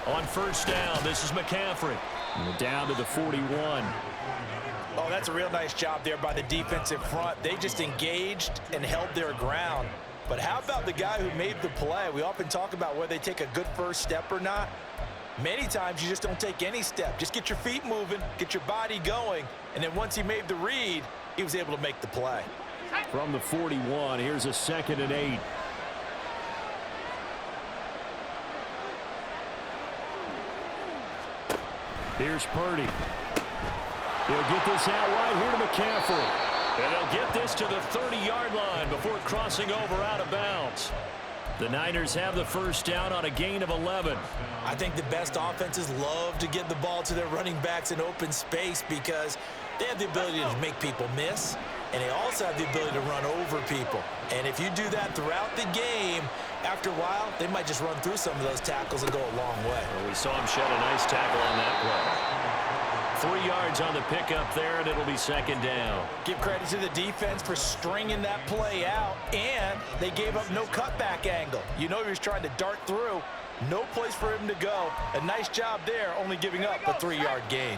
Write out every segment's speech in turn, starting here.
On first down, this is McCaffrey. And down to the 41. Oh, that's a real nice job there by the defensive front. They just engaged and held their ground. But how about the guy who made the play? We often talk about whether they take a good first step or not. Many times you just don't take any step. Just get your feet moving, get your body going, and then once he made the read, he was able to make the play. From the 41, here's a 2nd and 8. Here's Purdy. He'll get this out wide here to McCaffrey. And they'll get this to the 30-yard line before crossing over out of bounds. The Niners have the first down on a gain of 11. I think the best offenses love to get the ball to their running backs in open space because they have the ability to make people miss, and they also have the ability to run over people. And if you do that throughout the game, after a while, they might just run through some of those tackles and go a long way. Well, we saw him shed a nice tackle on that play. 3 yards on the pickup there, and it'll be 2nd down. Give credit to the defense for stringing that play out, and they gave up no cutback angle. You know he was trying to dart through. No place for him to go. A nice job there, only giving up a 3-yard gain.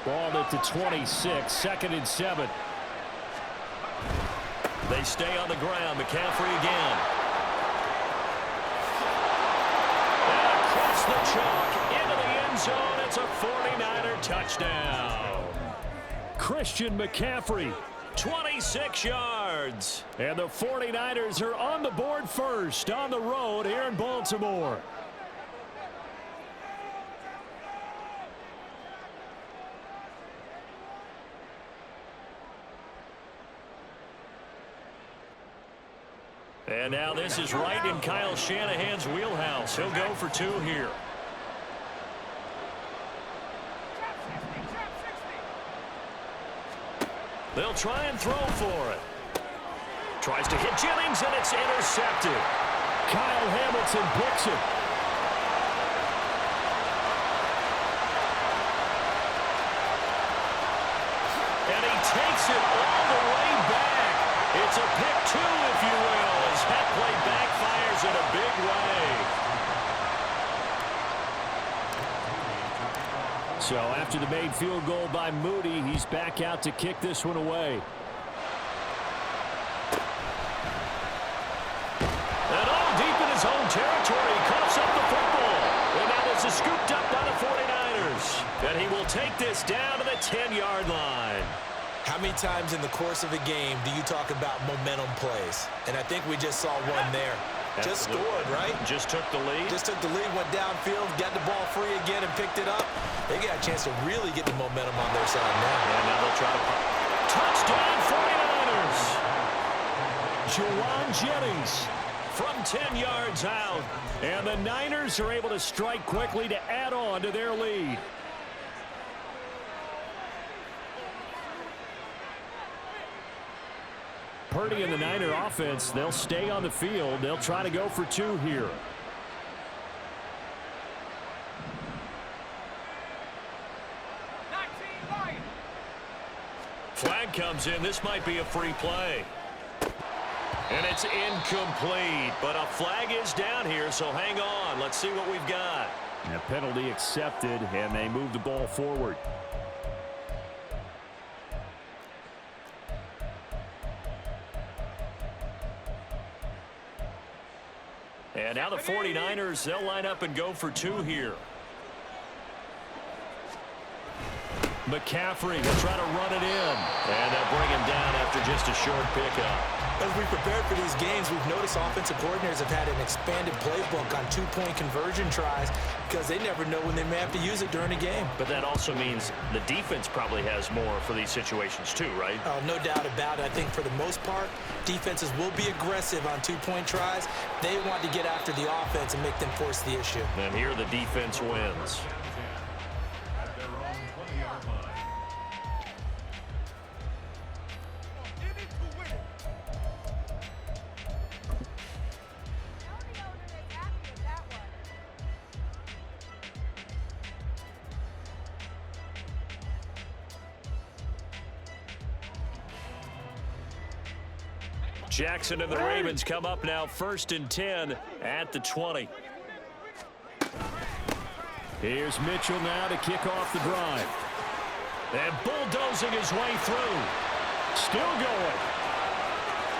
Ball at the 26, 2nd and 7. They stay on the ground. McCaffrey again. And across the chalk into the end zone. It's a 49er touchdown. Christian McCaffrey, 26 yards. And the 49ers are on the board first on the road here in Baltimore. And now this is right in Kyle Shanahan's wheelhouse. He'll go for 2 here. They'll try and throw for it. Tries to hit Jennings, and it's intercepted. Kyle Hamilton picks it. And he takes it all the way back. It's a pick 2, if you will, as that play backfires in a big way. So after the made field goal by Moody, he's back out to kick this one away. And all deep in his own territory, he coughs up the football. And now this is scooped up by the 49ers. And he will take this down to the 10-yard line. How many times in the course of a game do you talk about momentum plays? And I think we just saw one there. Just scored, right? Just took the lead. Just took the lead, went downfield, got the ball free again and picked it up. They got a chance to really get the momentum on their side now. And now they'll try to pop. Touchdown 49ers! Jawan Jennings from 10 yards out. And the Niners are able to strike quickly to add on to their lead. Purdy and the Niner offense, they'll stay on the field. They'll try to go for 2 here. Flag comes in. This might be a free play. And it's incomplete. But a flag is down here, so hang on. Let's see what we've got. And a penalty accepted, and they move the ball forward. And now the 49ers, they'll line up and go for 2 here. McCaffrey will try to run it in. And they'll bring him down after just a short pickup. As we prepare for these games, we've noticed offensive coordinators have had an expanded playbook on 2-point conversion tries because they never know when they may have to use it during a game. But that also means the defense probably has more for these situations too, right? Oh, no doubt about it. I think for the most part, defenses will be aggressive on 2-point tries. They want to get after the offense and make them force the issue. And here the defense wins. Jackson and the Ravens come up now 1st and 10 at the 20. Here's Mitchell now to kick off the drive. And bulldozing his way through. Still going.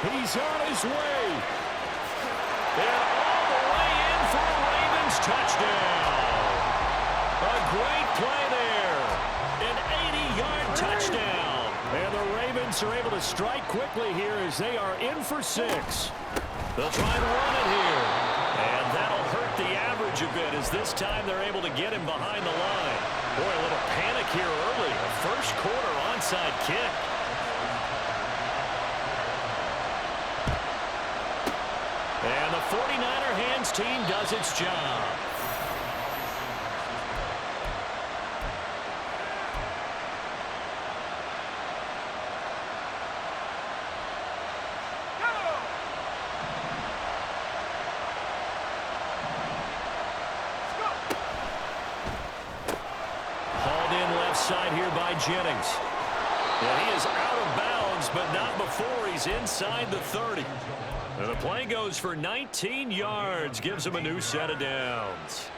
He's on his way. And all the way in for a Ravens touchdown. A great play there. An 80-yard touchdown. And the Ravens are able to strike quickly here as they are in for 6. They'll try and run it here. And that'll hurt the average a bit as this time they're able to get him behind the line. Boy, a little panic here early. A first quarter onside kick. And the 49er hands team does its job. Side here by Jennings. Yeah, he is out of bounds, but not before he's inside the 30. And the play goes for 19 yards, gives him a new set of downs.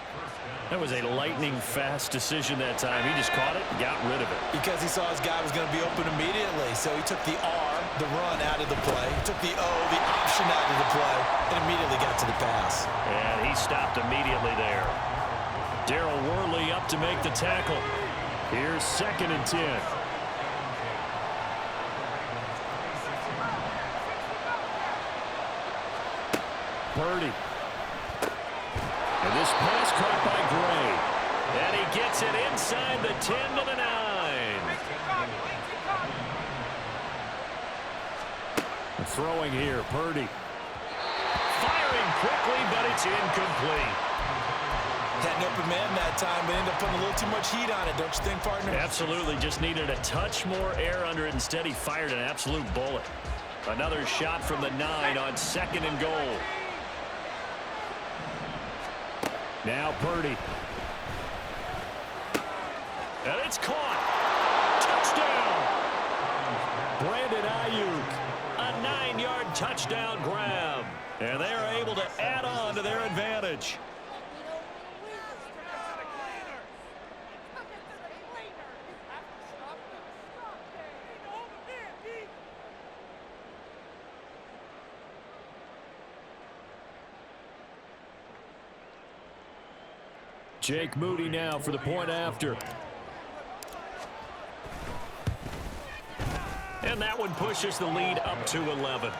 That was a lightning-fast decision that time. He just caught it and got rid of it. Because he saw his guy was going to be open immediately, so he took the R, the run, out of the play. He took the O, the option, out of the play, and immediately got to the pass. And he stopped immediately there. Darryl Worley up to make the tackle. Here's 2nd and 10. Purdy. And this pass caught by Gray. And he gets it inside the 10 to the 9. Throwing here, Purdy. Firing quickly, but it's incomplete. Had an open man that time, but ended up putting a little too much heat on it, don't you think, partner? Absolutely. Just needed a touch more air under it. Instead, he fired an absolute bullet. Another shot from the 9 on 2nd and goal. Now Purdy. And it's caught. Touchdown. Brandon Ayuk. A 9-yard touchdown grab. And they are able to add on to their advantage. Jake Moody now for the point after. And that one pushes the lead up to 11.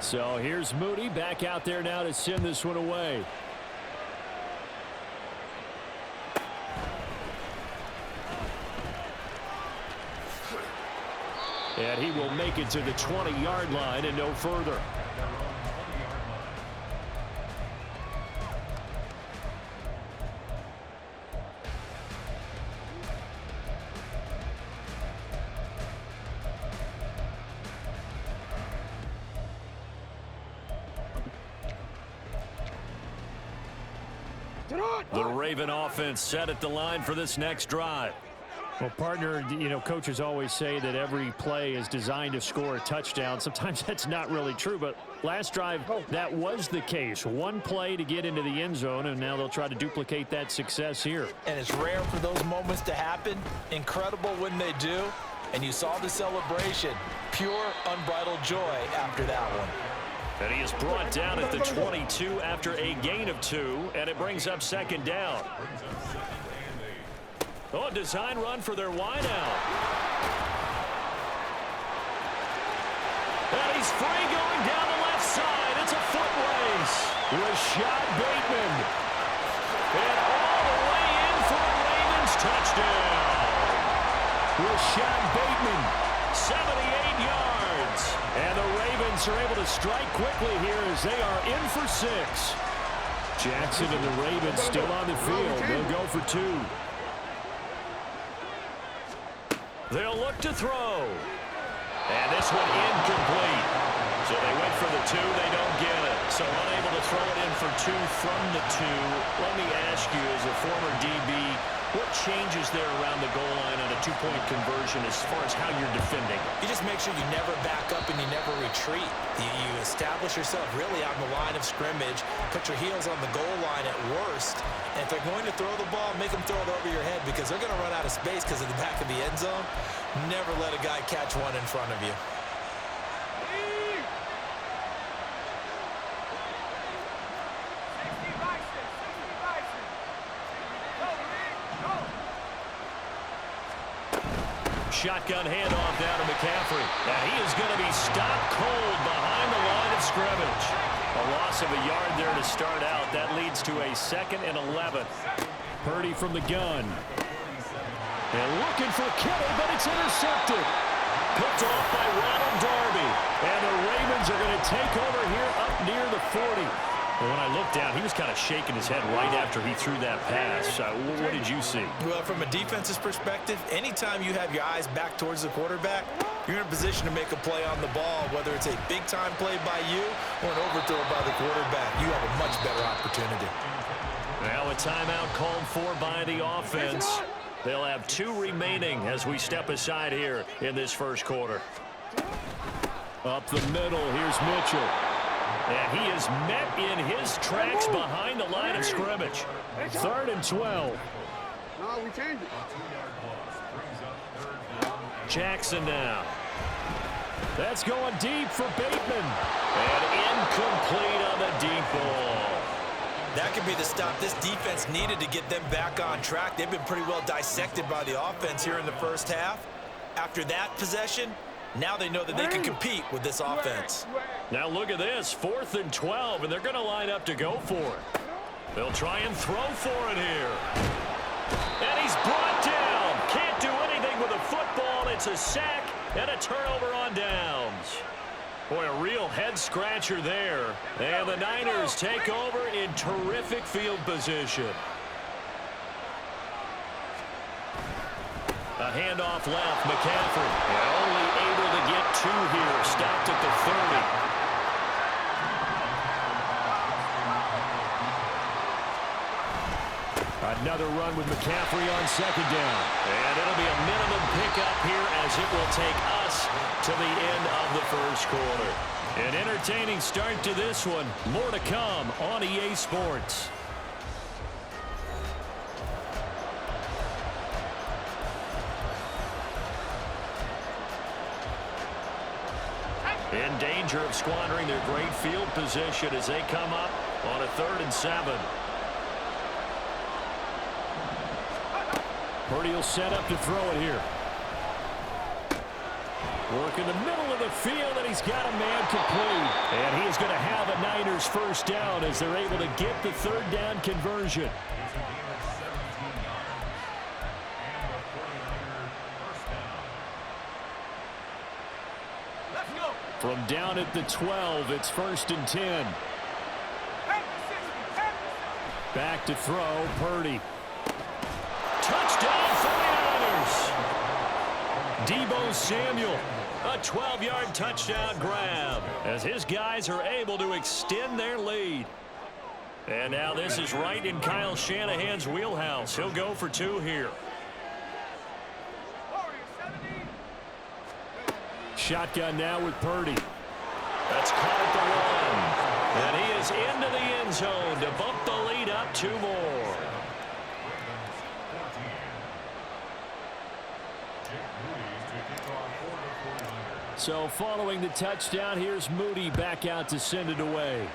So here's Moody back out there now to send this one away. And he will make it to the 20-yard line and no further. The Raven offense set at the line for this next drive. Well, partner, you know, coaches always say that every play is designed to score a touchdown. Sometimes that's not really true, but last drive, that was the case. One play to get into the end zone, and now they'll try to duplicate that success here. And it's rare for those moments to happen. Incredible when they do. And you saw the celebration. Pure, unbridled joy after that one. And he is brought down at the 22 after a gain of 2, and it brings up 2nd down. Oh, a design run for their wideout. And he's free going down the left side. It's a foot race. Rashad Bateman. And all the way in for a Ravens touchdown. Rashad Bateman, 78 yards. And the Ravens are able to strike quickly here as they are in for 6. Jackson and the Ravens still on the field. They'll go for 2. They'll look to throw. And this one incomplete. So they went for the 2. They don't get it. So unable to throw it in for 2 from the 2. Let me ask you, as a former DB, what changes there around the goal line on a 2-point conversion as far as how you're defending? You just make sure you never back up and you never retreat. You establish yourself really on the line of scrimmage, put your heels on the goal line at worst, and if they're going to throw the ball, make them throw it over your head because they're going to run out of space because of the back of the end zone. Never let a guy catch one in front of you. Shotgun handoff down to McCaffrey. Now he is going to be stopped cold behind the line of scrimmage. A loss of a yard there to start out. That leads to a 2nd and 11. Purdy from the gun. And looking for Kittle, but it's intercepted. Picked off by Ronald Darby. And the Ravens are going to take over here up near the 40. And when I looked down, he was kind of shaking his head right after he threw that pass. What did you see? Well, from a defense's perspective, anytime you have your eyes back towards the quarterback, you're in a position to make a play on the ball, whether it's a big-time play by you or an overthrow by the quarterback. You have a much better opportunity. Now a timeout called for by the offense. They'll have 2 remaining as we step aside here in this first quarter. Up the middle, here's Mitchell. And he is met in his tracks behind the line of scrimmage. 3rd and 12. No, we changed it. Jackson now. That's going deep for Bateman. And incomplete on the deep ball. That could be the stop this defense needed to get them back on track. They've been pretty well dissected by the offense here in the first half. After that possession, now they know that they can compete with this offense. Now look at this, 4th and 12, and they're going to line up to go for it. They'll try and throw for it here. And he's brought down. Can't do anything with a football. It's a sack and a turnover on downs. Boy, a real head-scratcher there. And the Niners take over in terrific field position. A handoff left, McCaffrey. Only able to get 2 here. Stopped at the 30. Another run with McCaffrey on 2nd down. And it'll be a minimum pickup here as it will take us to the end of the first quarter. An entertaining start to this one. More to come on EA Sports. In danger of squandering their great field position as they come up on a 3rd and 7. Purdy will set up to throw it here. Work in the middle of the field, and he's got a man complete. And he is going to have a Niners first down as they're able to get the 3rd down conversion. From down at the 12, it's 1st and 10. Back to throw, Purdy. Touchdown, 49ers! Deebo Samuel, a 12-yard touchdown grab as his guys are able to extend their lead. And now this is right in Kyle Shanahan's wheelhouse. He'll go for 2 here. Shotgun now with Purdy. That's caught at the 1. And he is into the end zone to bump the lead up 2 more. So following the touchdown, here's Moody back out to send it away.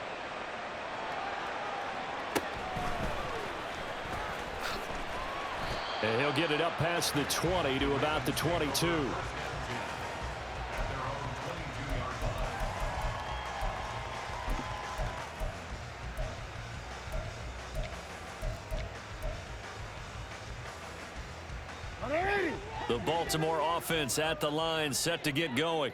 And he'll get it up past the 20 to about the 22. The Baltimore offense at the line, set to get going.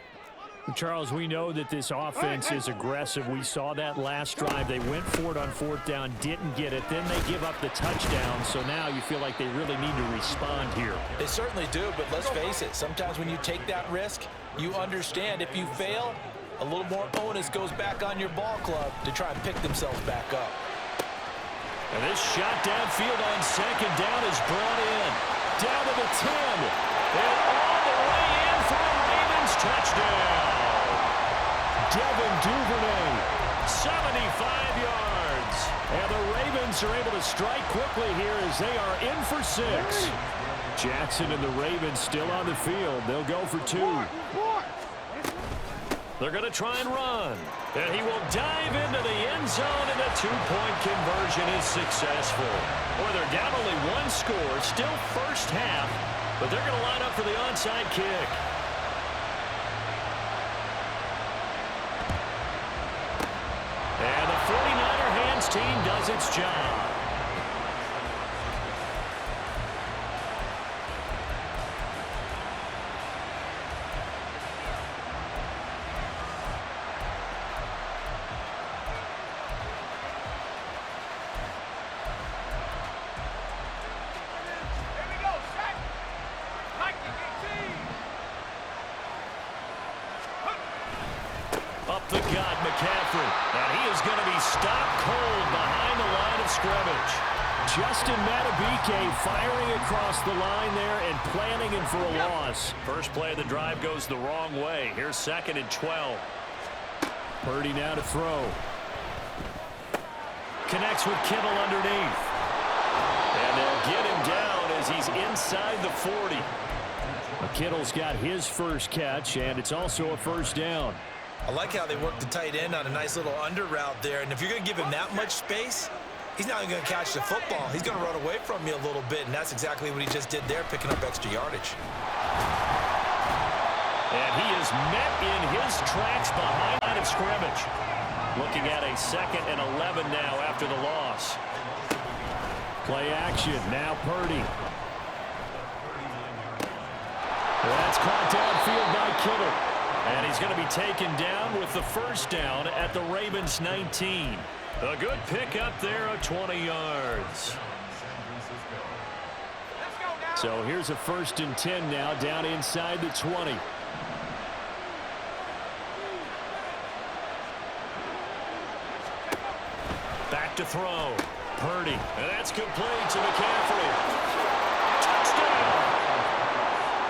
Charles, we know that this offense is aggressive. We saw that last drive. They went for it on 4th down, didn't get it. Then they give up the touchdown. So now you feel like they really need to respond here. They certainly do, but let's face it. Sometimes when you take that risk, you understand if you fail, A little more onus goes back on your ball club to try and pick themselves back up. And this shot downfield on second down is brought in. Down to the 10. And all the way in for a Ravens touchdown. Devin Duvernay, 75 yards. And the Ravens are able to strike quickly here as they are in for 6. Jackson and the Ravens still on the field. They'll go for 2. They're going to try and run. And he will dive into the end zone, and the 2-point conversion is successful. Boy, they're down only 1 score, still first half, but they're going to line up for the onside kick. And the 49er hands team does its job. Up the gut, McCaffrey. And he is going to be stopped cold behind the line of scrimmage. Justin Madubuike firing across the line there and planning him for a loss. First play of the drive goes the wrong way. Here's 2nd and 12. Purdy now to throw. Connects with Kittle underneath. And they'll get him down as he's inside the 40. Kittle's got his first catch, and it's also a first down. I like how they work the tight end on a nice little under route there. And if you're going to give him that much space, he's not even going to catch the football. He's going to run away from you a little bit, and that's exactly what he just did there, picking up extra yardage. And he is met in his tracks behind the line of scrimmage. Looking at a 2nd and 11 now after the loss. Play action. Now Purdy. That's caught downfield by Kittle. And he's going to be taken down with the first down at the Ravens 19. A good pickup there of 20 yards. So here's a 1st and 10 now down inside the 20. Back to throw. Purdy. And that's complete to McCaffrey. Touchdown!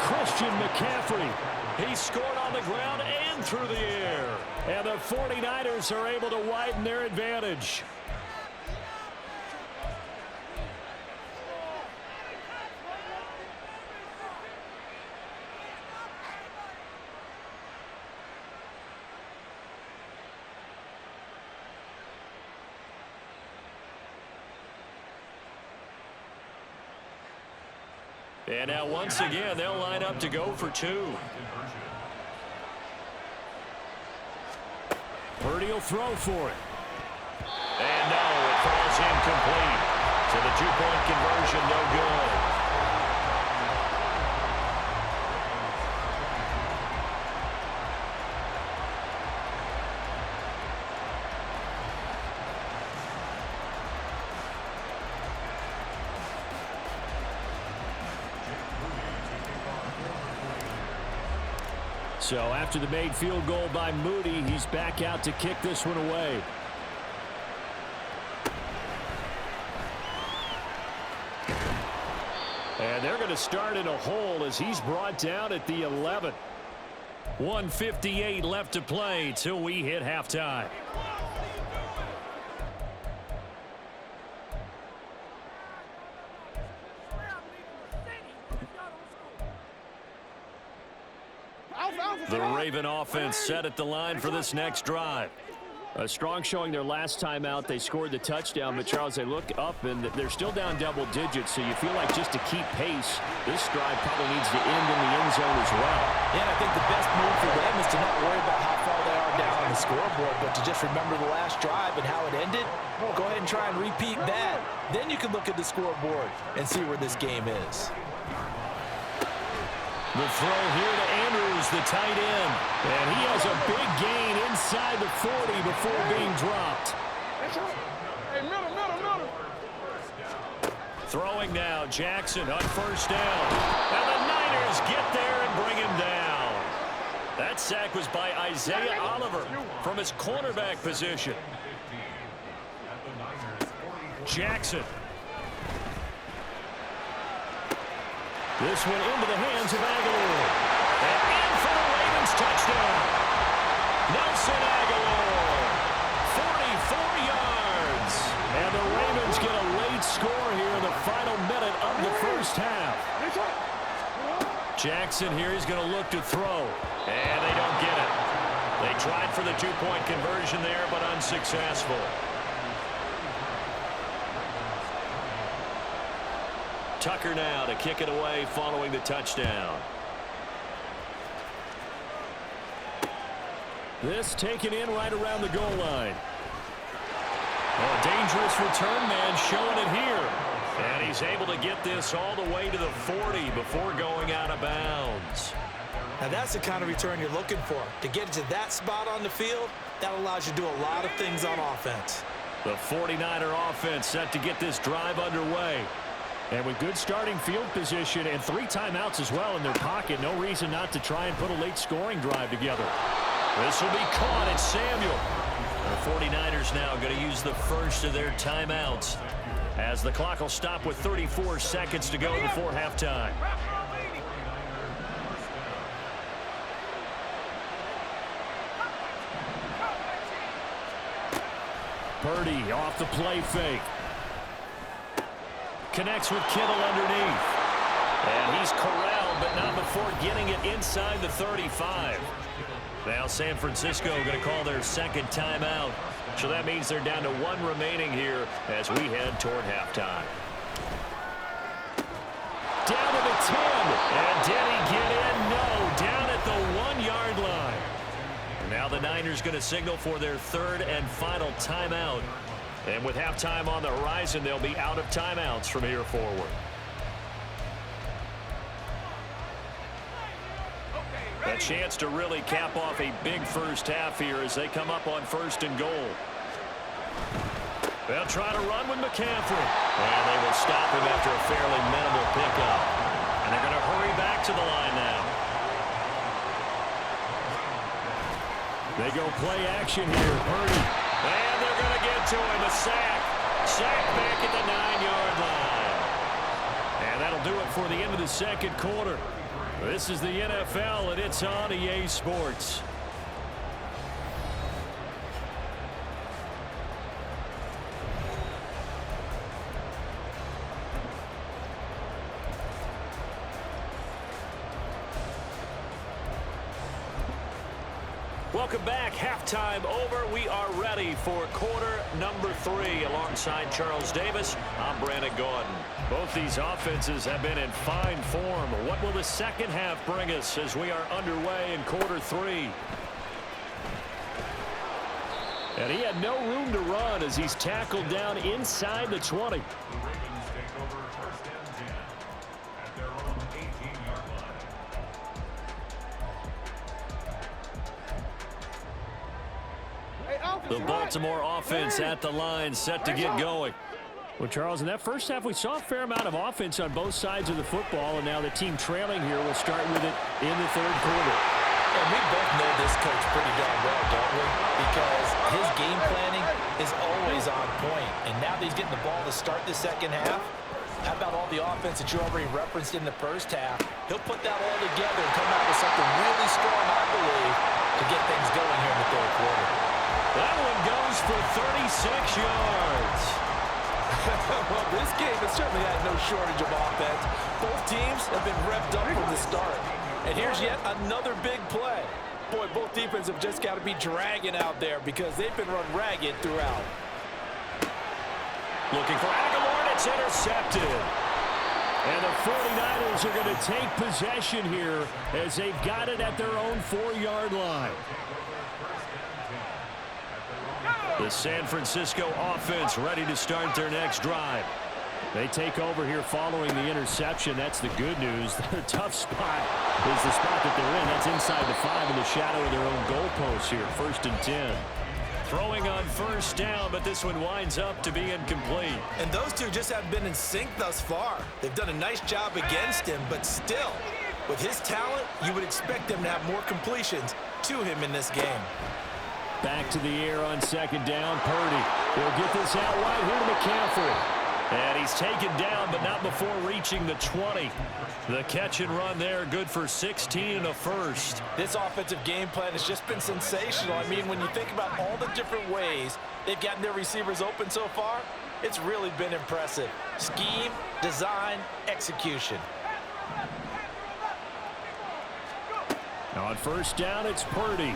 Christian McCaffrey. He scored on the ground and through the air. And the 49ers are able to widen their advantage. And now once again, they'll line up to go for 2. Purdy will throw for it. And no, it falls incomplete. So the 2-point conversion no good. So after the made field goal by Moody, he's back out to kick this one away. And they're going to start in a hole as he's brought down at the 11. 1:58 left to play till we hit halftime. The Raven offense set at the line for this next drive. A strong showing their last time out. They scored the touchdown, but Charles, they look up and they're still down double digits, so you feel like just to keep pace, this drive probably needs to end in the end zone as well. Yeah, I think the best move for them is to not worry about how far they are down on the scoreboard, but to just remember the last drive and how it ended. Go ahead and try and repeat that. Then you can look at the scoreboard and see where this game is. The throw here to Andrews, the tight end. And he has a big gain inside the 40 before being dropped. Hey, middle. Throwing now, Jackson on first down. And the Niners get there and bring him down. That sack was by Isaiah Oliver from his cornerback position. Jackson. This one into the hands of Aguilar. And in for the Ravens touchdown. Nelson Aguilar. 44 yards. And the Ravens get a late score here in the final minute of the first half. Jackson here is going to look to throw. And they don't get it. They tried for the two-point conversion there, but unsuccessful. Tucker now to kick it away following the touchdown. This taken in right around the goal line. Oh, dangerous return man showing it here. And he's able to get this all the way to the 40 before going out of bounds. Now that's the kind of return you're looking for. To get to that spot on the field, that allows you to do a lot of things on offense. The 49er offense set to get this drive underway. And with good starting field position and 3 timeouts as well in their pocket, no reason not to try and put a late scoring drive together. This will be caught at Samuel. The 49ers now going to use the first of their timeouts as the clock will stop with 34 seconds to go before halftime. Purdy off the play fake. Connects with Kittle underneath. And he's corralled, but not before getting it inside the 35. Now San Francisco going to call their second timeout. So that means they're down to 1 remaining here as we head toward halftime. Down to the 10. And did he get in? No. Down at the 1-yard line. Now the Niners going to signal for their third and final timeout. And with halftime on the horizon, they'll be out of timeouts from here forward. A chance to really cap off a big first half here as they come up on 1st and goal. They'll try to run with McCaffrey. And they will stop him after a fairly minimal pickup. And they're going to hurry back to the line now. They go play action here. Purdy. And they're going to get to him. A sack. Sack back at the 9-yard line. And that'll do it for the end of the second quarter. This is the NFL, and it's on EA Sports. Welcome back. Halftime over. We are ready for quarter number 3. Alongside Charles Davis, I'm Brandon Gordon. Both these offenses have been in fine form. What will the second half bring us as we are underway in quarter 3? And he had no room to run as he's tackled down inside the 20. The Baltimore offense at the line, set to get going. Well, Charles, in that first half, we saw a fair amount of offense on both sides of the football, and now the team trailing here will start with it in the third quarter. And we both know this coach pretty darn well, don't we? Because his game planning is always on point. And now that he's getting the ball to start the second half, how about all the offense that you already referenced in the first half? He'll put that all together and come out with something really strong, I believe, to get things going here in the third quarter. That one goes for 36 yards. Well, this game has certainly had no shortage of offense. Both teams have been revved up from the start. And here's yet another big play. Boy, both defenses have just got to be dragging out there because they've been run ragged throughout. Looking for Aguilar, it's intercepted. And the 49ers are going to take possession here as they've got it at their own 4-yard line. The San Francisco offense ready to start their next drive. They take over here following the interception. That's the good news. Their tough spot is the spot that they're in. That's inside the 5 in the shadow of their own goalpost here. 1st and 10. Throwing on first down, but this one winds up to be incomplete. And those two just haven't been in sync thus far. They've done a nice job against him, but still, With his talent, you would expect him to have more completions to him in this game. Back to the air on second down. Purdy will get this out right here to McCaffrey. And he's taken down, but not before reaching the 20. The catch and run there, good for 16 and a first. This offensive game plan has just been sensational. I mean, when you think about all the different ways they've gotten their receivers open so far, it's really been impressive. Scheme, design, execution. On first down, it's Purdy.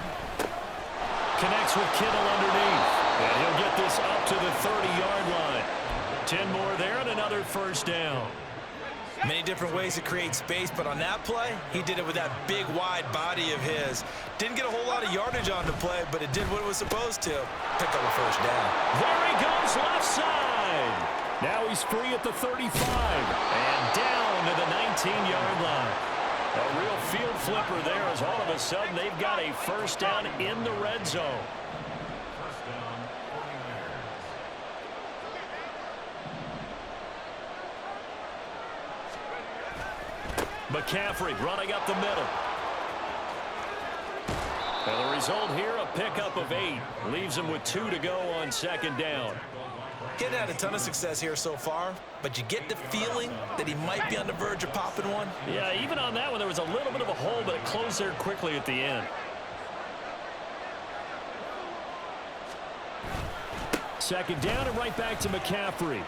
Connects with Kittle underneath. And he'll get this up to the 30-yard line. 10 more there and another first down. Many different ways to create space, but on that play, he did it with that big, wide body of his. Didn't get a whole lot of yardage on the play, but it did what it was supposed to. Pick up a first down. There he goes, left side. Now he's free at the 35. And down to the 19-yard line. A real field flipper there as all of a sudden they've got a first down in the red zone. McCaffrey running up the middle. And the result here, a pickup of 8. Leaves him with 2 to go on second down. Getting had a ton of success here so far, but you get the feeling that he might be on the verge of popping one. Yeah, even on that one, there was a little bit of a hole, but it closed there quickly at the end. Second down and right back to McCaffrey.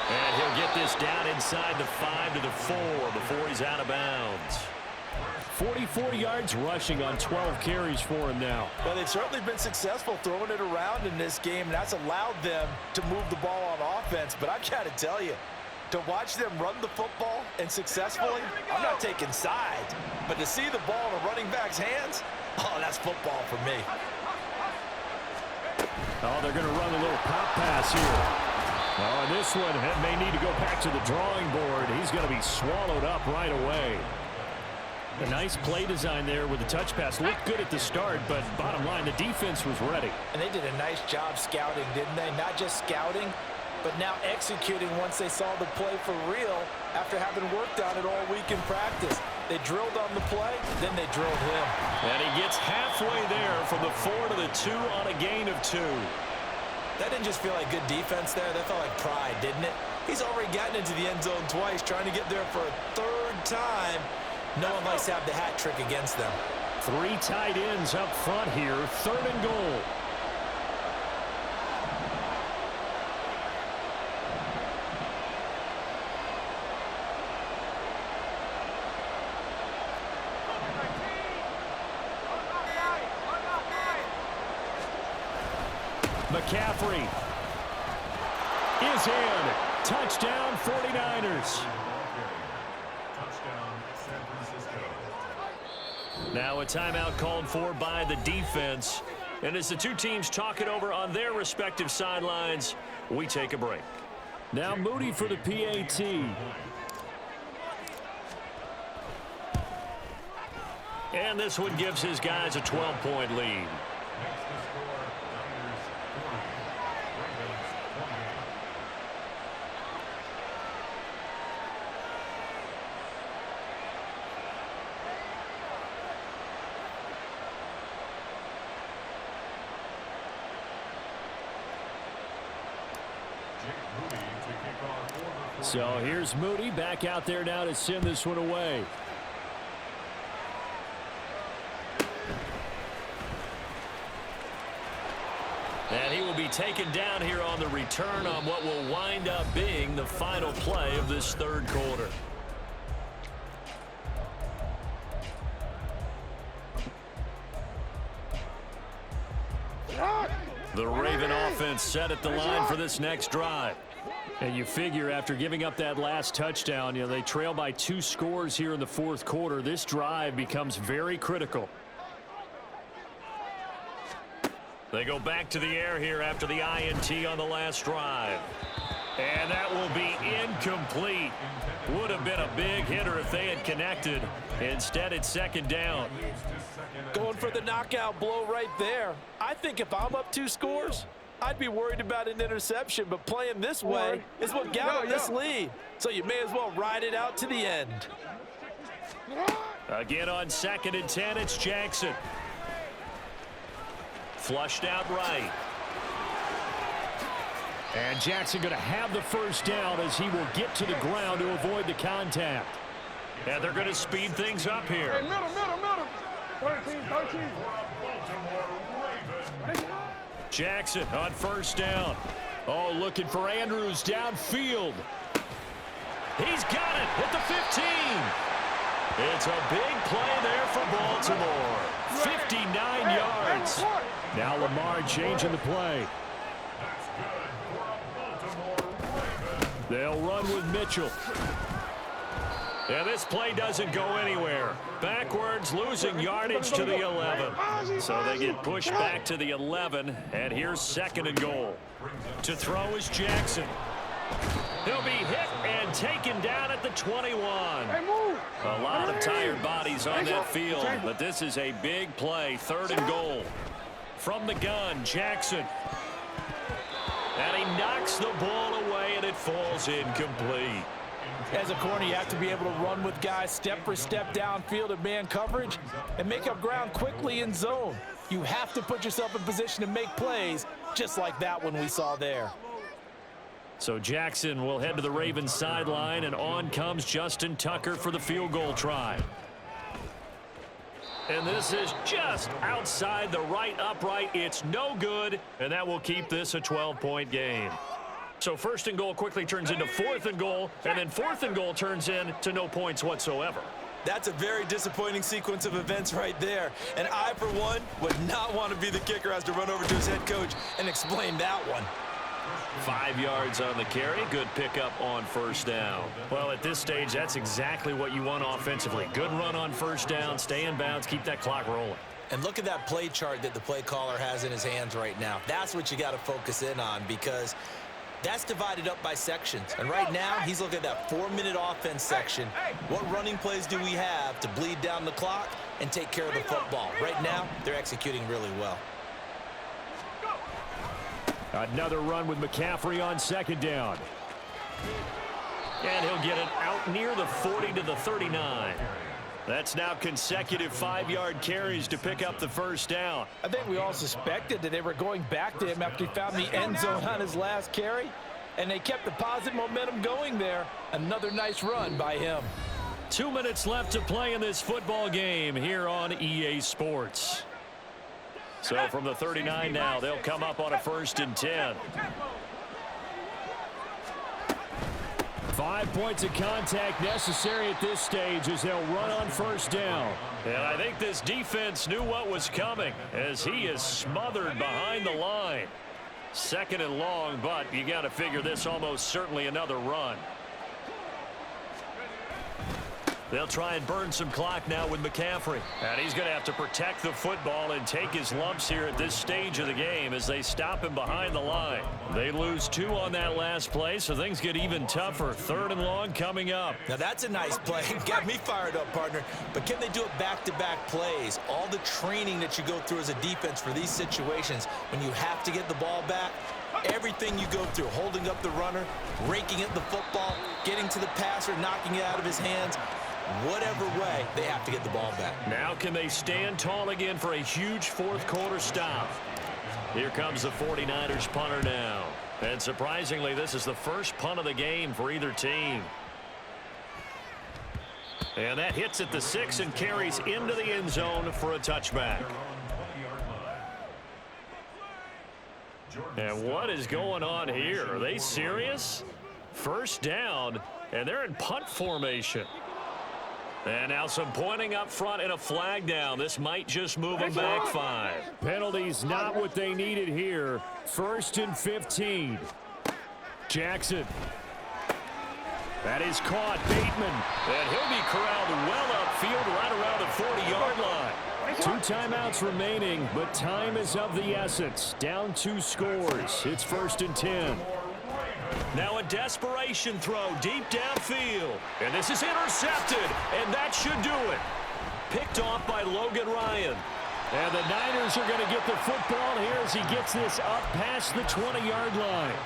And he'll get this down inside the 5 to the 4 before he's out of bounds. 44 yards rushing on 12 carries for him now. Well, they've certainly been successful throwing it around in this game, and that's allowed them to move the ball on offense. But I've got to tell you, to watch them run the football and successfully, I'm not taking sides, but to see the ball in a running back's hands, oh, that's football for me. Oh, they're going to run a little pop pass here. Oh, and this one may need to go back to the drawing board. He's going to be swallowed up right away. A nice play design there with the touch pass. Looked good at the start, but bottom line, the defense was ready. And they did a nice job scouting, didn't they? Not just scouting, but now executing once they saw the play for real after having worked on it all week in practice. They drilled on the play, then they drilled him. And he gets halfway there from the 4 to the 2 on a gain of 2. That didn't just feel like good defense there. That felt like pride, didn't it? He's already gotten into the end zone twice, trying to get there for a third time. No one likes to have the hat trick against them. 3 tight ends up front here, 3rd and goal. McCaffrey is in. Touchdown, 49ers. Now a timeout called for by the defense. And as the two teams talk it over on their respective sidelines, we take a break. Now Moody for the PAT. And this one gives his guys a 12-point lead. So here's Moody back out there now to send this one away. And he will be taken down here on the return on what will wind up being the final play of this third quarter. The Raven offense set at the line for this next drive. And you figure after giving up that last touchdown, they trail by 2 scores here in the fourth quarter. This drive becomes very critical. They go back to the air here after the INT on the last drive. And that will be incomplete. Would have been a big hitter if they had connected. Instead, it's second down. Going for the knockout blow right there. I think if I'm up 2 scores, I'd be worried about an interception, but playing this way is what got them this lead. So you may as well ride it out to the end. Again on 2nd and 10, it's Jackson. Flushed out right. And Jackson going to have the first down as he will get to the ground to avoid the contact. And they're going to speed things up here. Hey, middle. 13. Jackson on first down. Oh, looking for Andrews downfield. He's got it at the 15. It's a big play there for Baltimore. 59 yards. Now Lamar changing the play. They'll run with Mitchell. And this play doesn't go anywhere. Backwards, losing yardage to the 11. So they get pushed back to the 11, and here's 2nd and goal. To throw is Jackson. He'll be hit and taken down at the 21. A lot of tired bodies on that field, but this is a big play. 3rd and goal. From the gun, Jackson. And he knocks the ball away, and it falls incomplete. As a corner, you have to be able to run with guys step for step downfield in man coverage and make up ground quickly in zone. You have to put yourself in position to make plays just like that one we saw there. So Jackson will head to the Ravens sideline, and on comes Justin Tucker for the field goal try. And this is just outside the right upright. It's no good, and that will keep this a 12-point game. So 1st and goal quickly turns into 4th and goal, and then 4th and goal turns into no points whatsoever. That's a very disappointing sequence of events right there. And I, for one, would not want to be the kicker as to run over to his head coach and explain that one. 5 yards on the carry. Good pickup on first down. Well, at this stage, that's exactly what you want offensively. Good run on first down, stay in bounds, keep that clock rolling. And look at that play chart that the play caller has in his hands right now. That's what you got to focus in on, because that's divided up by sections. And right now, he's looking at that 4-minute offense section. What running plays do we have to bleed down the clock and take care of the football? Right now, they're executing really well. Another run with McCaffrey on 2nd down. And he'll get it out near the 40 to the 39. That's now consecutive 5-yard carries to pick up the first down. I think we all suspected that they were going back to him after he found the end zone on his last carry, and they kept the positive momentum going there. Another nice run by him. 2 minutes left to play in this football game here on EA Sports. So from the 39 now, they'll come up on a 1st and 10. 5 points of contact necessary at this stage as they'll run on first down. And I think this defense knew what was coming as he is smothered behind the line. 2nd and long, but you got to figure this almost certainly another run. They'll try and burn some clock now with McCaffrey. And he's going to have to protect the football and take his lumps here at this stage of the game as they stop him behind the line. They lose 2 on that last play, so things get even tougher. 3rd and long coming up. Now that's a nice play. Got me fired up, partner. But can they do it back-to-back plays? All the training that you go through as a defense for these situations, when you have to get the ball back, everything you go through, holding up the runner, raking at the football, getting to the passer, knocking it out of his hands, whatever way, they have to get the ball back. Now can they stand tall again for a huge 4th quarter stop? Here comes the 49ers punter now. And surprisingly, this is the first punt of the game for either team. And that hits at the 6 and carries into the end zone for a touchback. And what is going on here? Are they serious? First down, and they're in punt formation. And now some pointing up front and a flag down. This might just move them back 5. Penalties not what they needed here. 1st and 15. Jackson. That is caught. Bateman. And he'll be corralled well upfield right around the 40-yard line. 2 timeouts remaining, but time is of the essence. Down 2 scores. It's 1st and 10. Now a desperation throw deep downfield. And this is intercepted, and that should do it. Picked off by Logan Ryan. And the Niners are going to get the football here as he gets this up past the 20-yard line.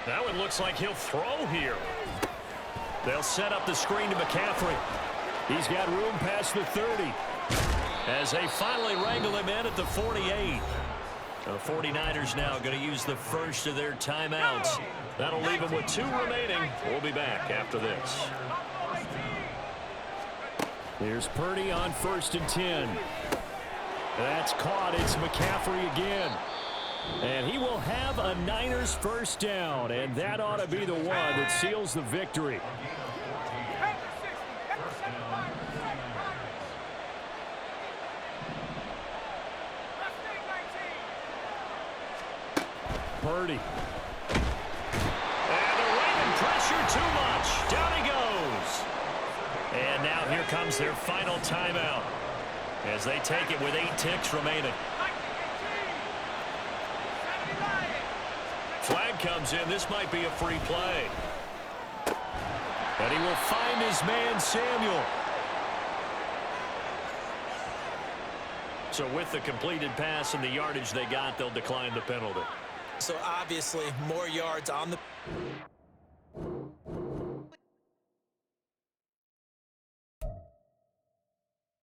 Now it looks like he'll throw here. They'll set up the screen to McCaffrey. He's got room past the 30. As they finally wrangle him in at the 48. The 49ers now going to use the first of their timeouts. That'll leave them with 2 remaining. We'll be back after this. Here's Purdy on 1st and 10. That's caught. It's McCaffrey again. And he will have a Niners first down. And that ought to be the one that seals the victory. Purdy. And the Raven pressure too much. Down he goes. And now here comes their final timeout as they take it with 8 ticks remaining. Flag comes in. This might be a free play. And he will find his man Samuel. So with the completed pass and the yardage they got, they'll decline the penalty. So obviously more yards on the